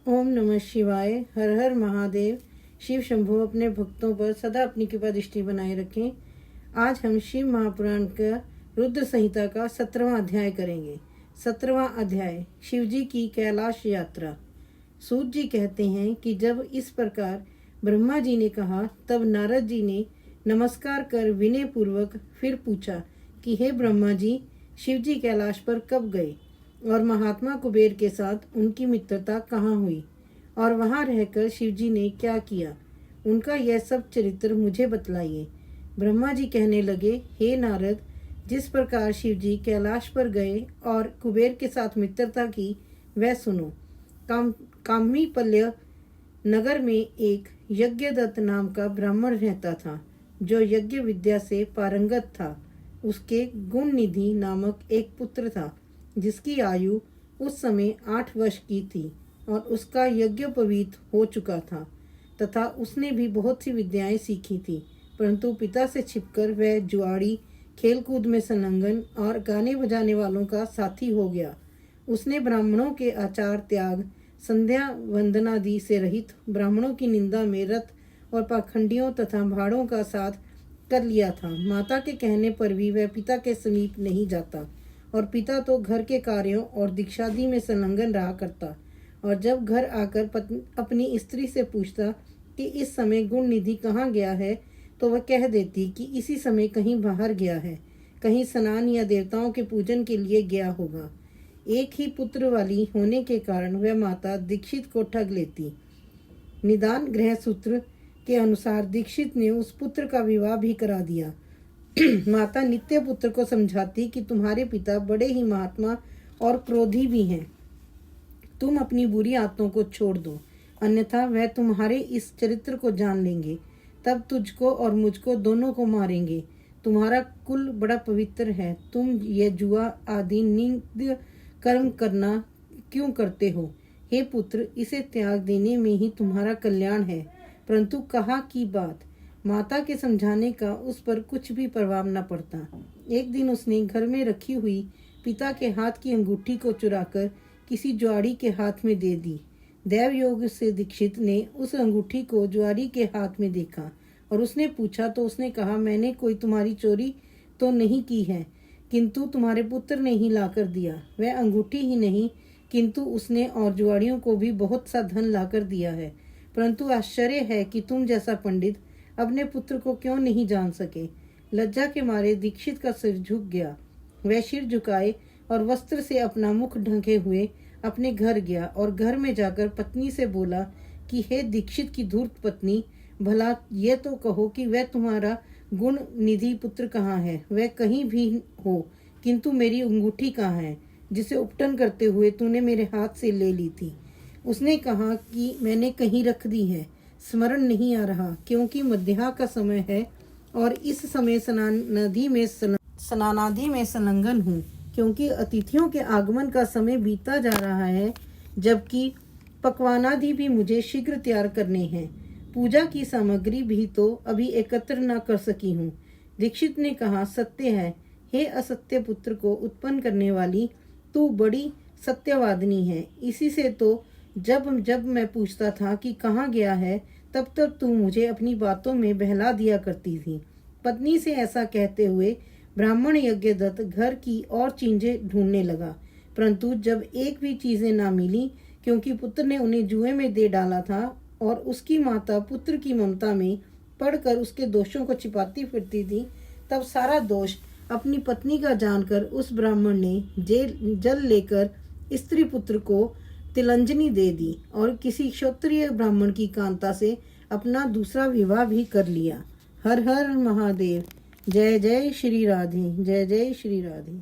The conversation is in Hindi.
ओम नमः शिवाय। हर हर महादेव। शिव शंभु अपने भक्तों पर सदा अपनी कृपा दृष्टि बनाए रखें। आज हम शिव महापुराण का रुद्र संहिता का 17वां अध्याय करेंगे। 17वां अध्याय, शिवजी की कैलाश यात्रा। सूत जी कहते हैं कि जब इस प्रकार ब्रह्मा जी ने कहा, तब नारद जी ने नमस्कार कर विनय पूर्वक फिर पूछा कि हे ब्रह्मा जी, शिव जी कैलाश पर कब गए और महात्मा कुबेर के साथ उनकी मित्रता कहाँ हुई और वहाँ रहकर शिवजी ने क्या किया, उनका यह सब चरित्र मुझे बतलाइए। ब्रह्मा जी कहने लगे, हे नारद, जिस प्रकार शिवजी कैलाश पर गए और कुबेर के साथ मित्रता की वह सुनो। कामीपल्य नगर में एक यज्ञदत्त नाम का ब्राह्मण रहता था, जो यज्ञ विद्या से पारंगत था। उसके गुण निधि नामक एक पुत्र था, जिसकी आयु उस समय 8 वर्ष की थी और उसका यज्ञोपवीत हो चुका था तथा उसने भी बहुत सी विद्याएं सीखी थी, परंतु पिता से छिपकर वह जुआड़ी, खेलकूद में संलग्न और गाने बजाने वालों का साथी हो गया। उसने ब्राह्मणों के आचार त्याग, संध्या वंदनादि से रहित, ब्राह्मणों की निंदा में रत और पाखंडियों तथा भाड़ों का साथ कर लिया था। माता के कहने पर भी वह पिता के समीप नहीं जाता और पिता तो घर के कार्यों और दीक्षादि में संलग्न रहा करता। और जब घर आकर अपनी स्त्री से पूछता कि इस समय गुण निधि कहाँ गया है, तो वह कह देती कि इसी समय कहीं बाहर गया है, कहीं स्नान या देवताओं के पूजन के लिए गया होगा। एक ही पुत्र वाली होने के कारण वह माता दीक्षित को ठग लेती। निदान गृह सूत्र के अनुसार दीक्षित ने उस पुत्र का विवाह भी करा दिया। माता नित्य पुत्र को समझाती कि तुम्हारे पिता बड़े ही महात्मा और क्रोधी भी हैं, तुम अपनी बुरी आदतों को छोड़ दो, अन्यथा वह तुम्हारे इस चरित्र को जान लेंगे, तब तुझको और मुझको दोनों को मारेंगे। तुम्हारा कुल बड़ा पवित्र है, तुम ये जुआ आदि निंद कर्म करना क्यों करते हो? हे पुत्र, इसे त्याग देने में ही तुम्हारा कल्याण है। परंतु कहा की बात, माता के समझाने का उस पर कुछ भी प्रभाव न पड़ता। एक दिन उसने घर में रखी हुई पिता के हाथ की अंगूठी को चुराकर किसी जुआड़ी के हाथ में दे दी। दैव योग से दीक्षित ने उस अंगूठी को जुआड़ी के हाथ में देखा और उसने पूछा तो उसने कहा, मैंने कोई तुम्हारी चोरी तो नहीं की है, किंतु तुम्हारे पुत्र ने ही लाकर दिया। वह अंगूठी ही नहीं, किंतु उसने और जुआड़ियों को भी बहुत सा धन लाकर दिया है। परंतु आश्चर्य है कि तुम जैसा पंडित अपने पुत्र को क्यों नहीं जान सके। लज्जा के मारे दीक्षित का सिर झुक गया। वह सिर झुकाए और वस्त्र से अपना मुख ढके हुए अपने घर गया और घर में जाकर पत्नी से बोला कि हे दीक्षित की धूर्त पत्नी, भला ये तो कहो कि वह तुम्हारा गुण निधि पुत्र कहाँ है? वह कहीं भी हो, किंतु मेरी अंगूठी कहाँ है, जिसे उपटन करते हुए तूने मेरे हाथ से ले ली थी? उसने कहा कि मैंने कहीं रख दी है, स्मरण नहीं आ रहा, क्योंकि मध्याह्न का समय है और इस समय स्नानादि में संलग्न हूँ, क्योंकि अतिथियों के आगमन का समय बीतता जा रहा है, जबकि पकवानादि भी मुझे शीघ्र तैयार करने हैं। पूजा की सामग्री भी तो अभी एकत्र न कर सकी हूँ। दीक्षित ने कहा, सत्य है, हे असत्य पुत्र को उत्पन्न करने वाली, तू बड़ी सत्यवादिनी है। इसी से तो जब मैं पूछता था कि कहाँ गया है, तब तक तू मुझे अपनी बातों में बहला दिया करती थी। पत्नी से ऐसा कहते हुए ब्राह्मण यज्ञदत्त घर की और चीजें ढूंढने लगा, परंतु जब एक भी चीजें ना मिली, क्योंकि पुत्र ने उन्हें जुए में दे डाला था और उसकी माता पुत्र की ममता में पड़कर उसके दोषों को छिपाती फिरती थी, तब सारा दोष अपनी पत्नी का जानकर उस ब्राह्मण ने जल लेकर स्त्री पुत्र को तिलंजनी दे दी और किसी क्षत्रिय ब्राह्मण की कांता से अपना दूसरा विवाह भी कर लिया। हर हर महादेव। जय जय श्री राधे, जय जय श्री राधे।